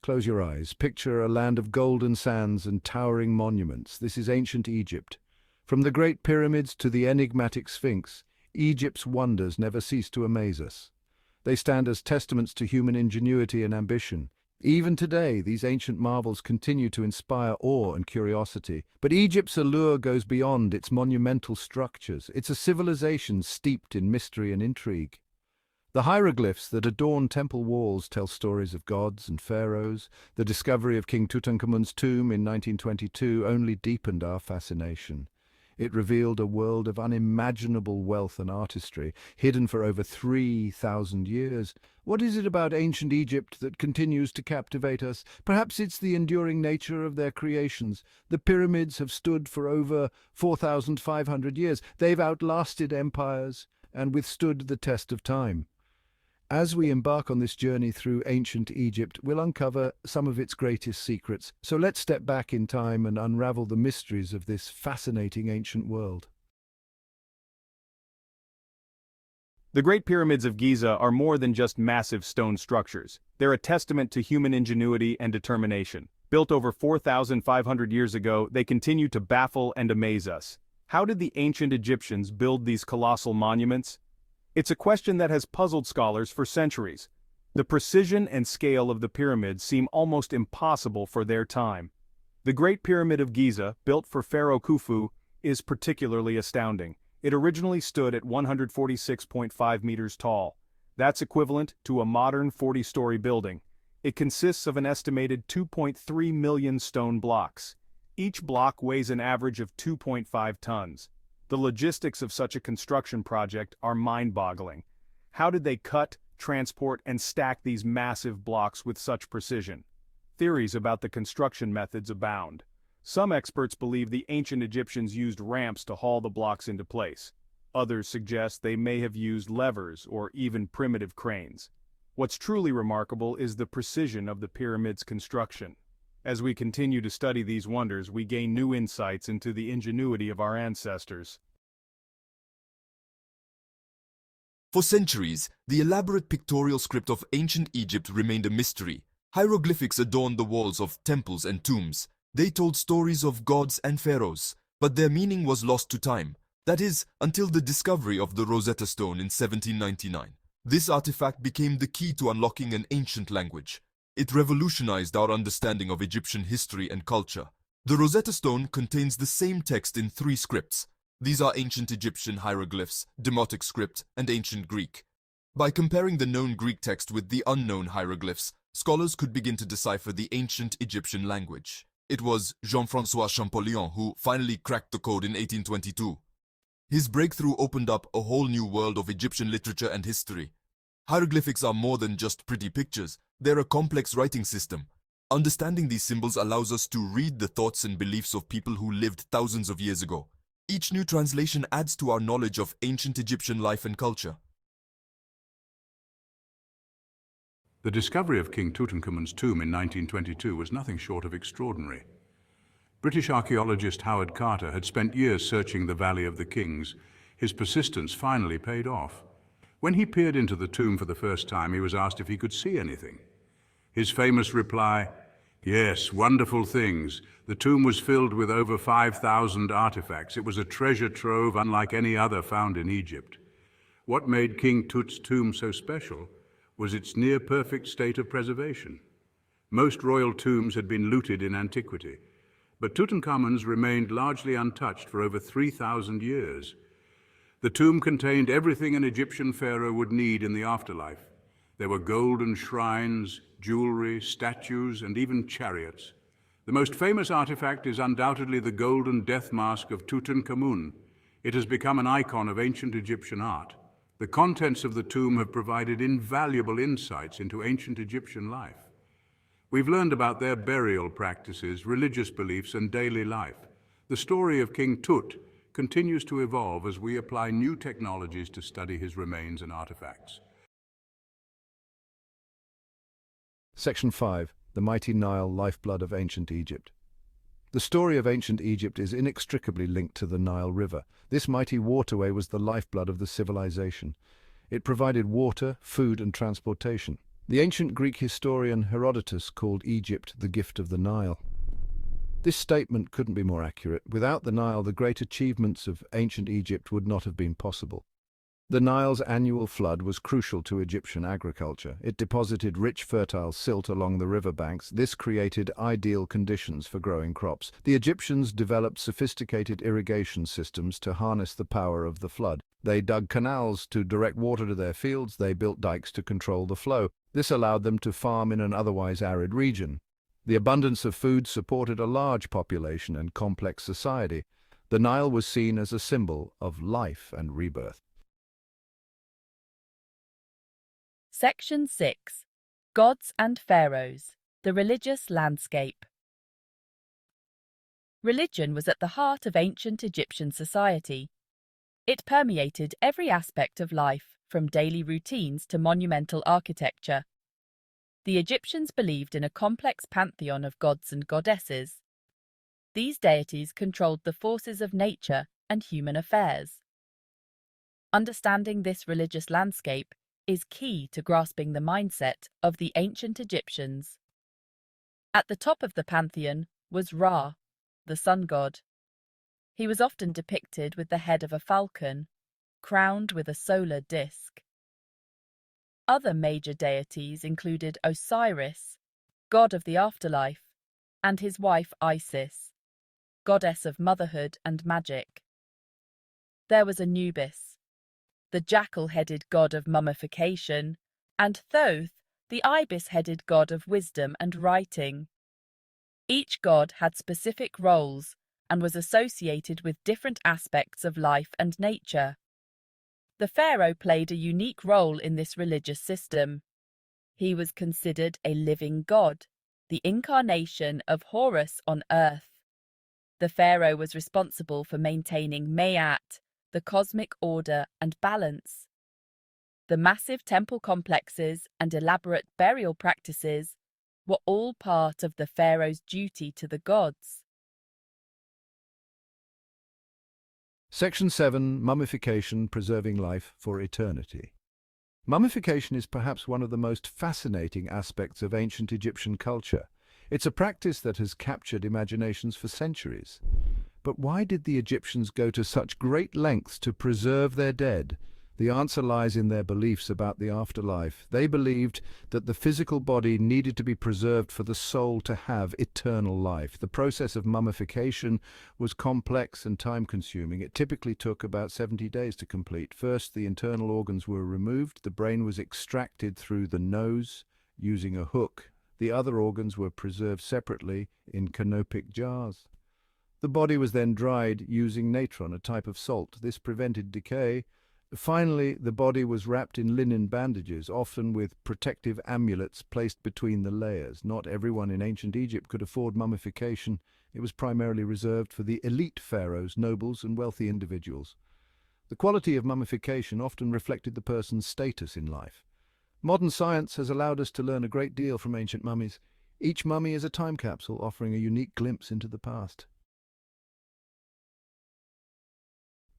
Close your eyes. Picture a land of golden sands and towering monuments. This is ancient Egypt. From the Great Pyramids to the enigmatic Sphinx, Egypt's wonders never cease to amaze us. They stand as testaments to human ingenuity and ambition. Even today, these ancient marvels continue to inspire awe and curiosity. But Egypt's allure goes beyond its monumental structures. It's a civilization steeped in mystery and intrigue. The hieroglyphs that adorn temple walls tell stories of gods and pharaohs. The discovery of King Tutankhamun's tomb in 1922 only deepened our fascination. It revealed a world of unimaginable wealth and artistry, hidden for over 3,000 years. What is it about ancient Egypt that continues to captivate us? Perhaps it's the enduring nature of their creations. The pyramids have stood for over 4,500 years. They've outlasted empires and withstood the test of time. As we embark on this journey through ancient Egypt, we'll uncover some of its greatest secrets. So let's step back in time and unravel the mysteries of this fascinating ancient world. The Great Pyramids of Giza are more than just massive stone structures. They're a testament to human ingenuity and determination. Built over 4,500 years ago, they continue to baffle and amaze us. How did the ancient Egyptians build these colossal monuments? It's a question that has puzzled scholars for centuries. The precision and scale of the pyramids seem almost impossible for their time. The Great Pyramid of Giza, built for Pharaoh Khufu, is particularly astounding. It originally stood at 146.5 meters tall. That's equivalent to a modern 40-story building. It consists of an estimated 2.3 million stone blocks. Each block weighs an average of 2.5 tons. The logistics of such a construction project are mind-boggling. How did they cut, transport, and stack these massive blocks with such precision? Theories about the construction methods abound. Some experts believe the ancient Egyptians used ramps to haul the blocks into place. Others suggest they may have used levers or even primitive cranes. What's truly remarkable is the precision of the pyramid's construction. As we continue to study these wonders, we gain new insights into the ingenuity of our ancestors. For centuries, the elaborate pictorial script of ancient Egypt remained a mystery. Hieroglyphics adorned the walls of temples and tombs. They told stories of gods and pharaohs, but their meaning was lost to time. That is, until the discovery of the Rosetta Stone in 1799. This artifact became the key to unlocking an ancient language. It revolutionized our understanding of Egyptian history and culture. The Rosetta Stone contains the same text in 3 scripts. These are ancient Egyptian hieroglyphs, Demotic script, and ancient Greek. By comparing the known Greek text with the unknown hieroglyphs, scholars could begin to decipher the ancient Egyptian language. It was Jean-François Champollion who finally cracked the code in 1822. His breakthrough opened up a whole new world of Egyptian literature and history. Hieroglyphics are more than just pretty pictures. They're a complex writing system. Understanding these symbols allows us to read the thoughts and beliefs of people who lived thousands of years ago. Each new translation adds to our knowledge of ancient Egyptian life and culture. The discovery of King Tutankhamun's tomb in 1922 was nothing short of extraordinary. British archaeologist Howard Carter had spent years searching the Valley of the Kings. His persistence finally paid off. When he peered into the tomb for the first time, he was asked if he could see anything. His famous reply, "Yes, wonderful things. The tomb was filled with over 5,000 artifacts. It was a treasure trove unlike any other found in Egypt." What made King Tut's tomb so special was its near-perfect state of preservation. Most royal tombs had been looted in antiquity, but Tutankhamun's remained largely untouched for over 3,000 years. The tomb contained everything an Egyptian pharaoh would need in the afterlife. There were golden shrines, jewelry, statues, and even chariots. The most famous artifact is undoubtedly the golden death mask of Tutankhamun. It has become an icon of ancient Egyptian art. The contents of the tomb have provided invaluable insights into ancient Egyptian life. We've learned about their burial practices, religious beliefs, and daily life. The story of King Tut continues to evolve as we apply new technologies to study his remains and artifacts. Section 5. The Mighty Nile, Lifeblood of Ancient Egypt. The story of ancient Egypt is inextricably linked to the Nile River. This mighty waterway was the lifeblood of the civilization. It provided water, food, and transportation. The ancient Greek historian Herodotus called Egypt the gift of the Nile. This statement couldn't be more accurate. Without the Nile, the great achievements of ancient Egypt would not have been possible. The Nile's annual flood was crucial to Egyptian agriculture. It deposited rich, fertile silt along the riverbanks. This created ideal conditions for growing crops. The Egyptians developed sophisticated irrigation systems to harness the power of the flood. They dug canals to direct water to their fields. They built dikes to control the flow. This allowed them to farm in an otherwise arid region. The abundance of food supported a large population and complex society. The Nile was seen as a symbol of life and rebirth. Section 6. Gods and Pharaohs, the Religious Landscape. Religion was at the heart of ancient Egyptian society. It permeated every aspect of life, from daily routines to monumental architecture. The Egyptians believed in a complex pantheon of gods and goddesses. These deities controlled the forces of nature and human affairs. Understanding this religious landscape is key to grasping the mindset of the ancient Egyptians. At the top of the pantheon was Ra, the sun god. He was often depicted with the head of a falcon, crowned with a solar disk. Other major deities included Osiris, god of the afterlife, and his wife Isis, goddess of motherhood and magic. There was Anubis, the jackal-headed god of mummification, and Thoth, the ibis-headed god of wisdom and writing. Each god had specific roles and was associated with different aspects of life and nature. The pharaoh played a unique role in this religious system. He was considered a living god, the incarnation of Horus on earth. The pharaoh was responsible for maintaining Ma'at, the cosmic order and balance. The massive temple complexes and elaborate burial practices were all part of the pharaoh's duty to the gods. Section 7. Mummification, preserving life for eternity. Mummification is perhaps one of the most fascinating aspects of ancient Egyptian culture. It's a practice that has captured imaginations for centuries. But why did the Egyptians go to such great lengths to preserve their dead? The answer lies in their beliefs about the afterlife. They believed that the physical body needed to be preserved for the soul to have eternal life. The process of mummification was complex and time-consuming. It typically took about 70 days to complete. First, the internal organs were removed. The brain was extracted through the nose using a hook. The other organs were preserved separately in canopic jars. The body was then dried using natron, a type of salt. This prevented decay. Finally, the body was wrapped in linen bandages, often with protective amulets placed between the layers. Not everyone in ancient Egypt could afford mummification. It was primarily reserved for the elite pharaohs, nobles, and wealthy individuals. The quality of mummification often reflected the person's status in life. Modern science has allowed us to learn a great deal from ancient mummies. Each mummy is a time capsule offering a unique glimpse into the past.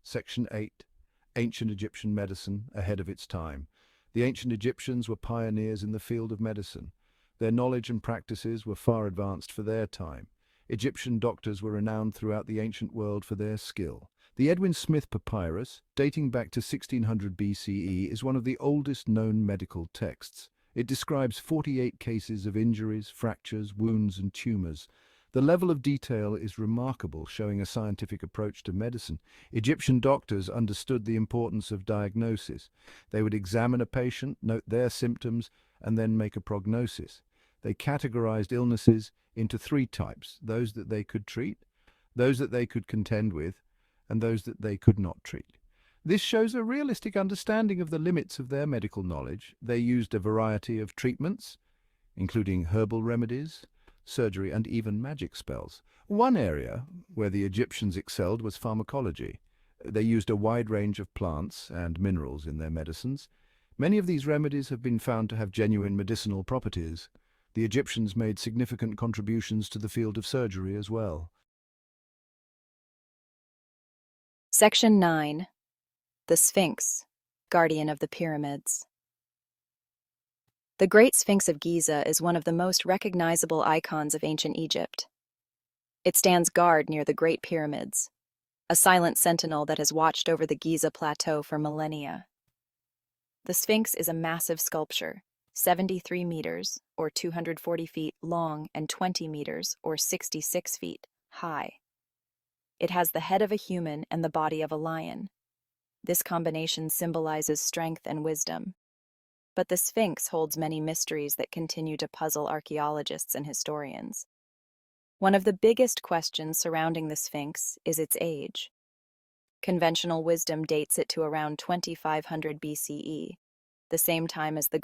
Section 8. Ancient Egyptian medicine ahead of its time. The ancient Egyptians were pioneers in the field of medicine. Their knowledge and practices were far advanced for their time. Egyptian doctors were renowned throughout the ancient world for their skill. The Edwin Smith Papyrus, dating back to 1600 BCE, is one of the oldest known medical texts. It describes 48 cases of injuries, fractures, wounds, and tumors. The level of detail is remarkable, showing a scientific approach to medicine. Egyptian doctors understood the importance of diagnosis. They would examine a patient, note their symptoms, and then make a prognosis. They categorized illnesses into 3 types: those that they could treat, those that they could contend with, and those that they could not treat. This shows a realistic understanding of the limits of their medical knowledge. They used a variety of treatments, including herbal remedies, surgery, and even magic spells. One area where the Egyptians excelled was pharmacology. They used a wide range of plants and minerals in their medicines. Many of these remedies have been found to have genuine medicinal properties. The Egyptians made significant contributions to the field of surgery as well. Section 9. The Sphinx, Guardian of the Pyramids. The Great Sphinx of Giza is one of the most recognizable icons of ancient Egypt. It stands guard near the Great Pyramids, a silent sentinel that has watched over the Giza Plateau for millennia. The Sphinx is a massive sculpture, 73 meters, or 240 feet, long and 20 meters, or 66 feet, high. It has the head of a human and the body of a lion. This combination symbolizes strength and wisdom. But the Sphinx holds many mysteries that continue to puzzle archaeologists and historians. One of the biggest questions surrounding the Sphinx is its age. Conventional wisdom dates it to around 2500 BCE, the same time as the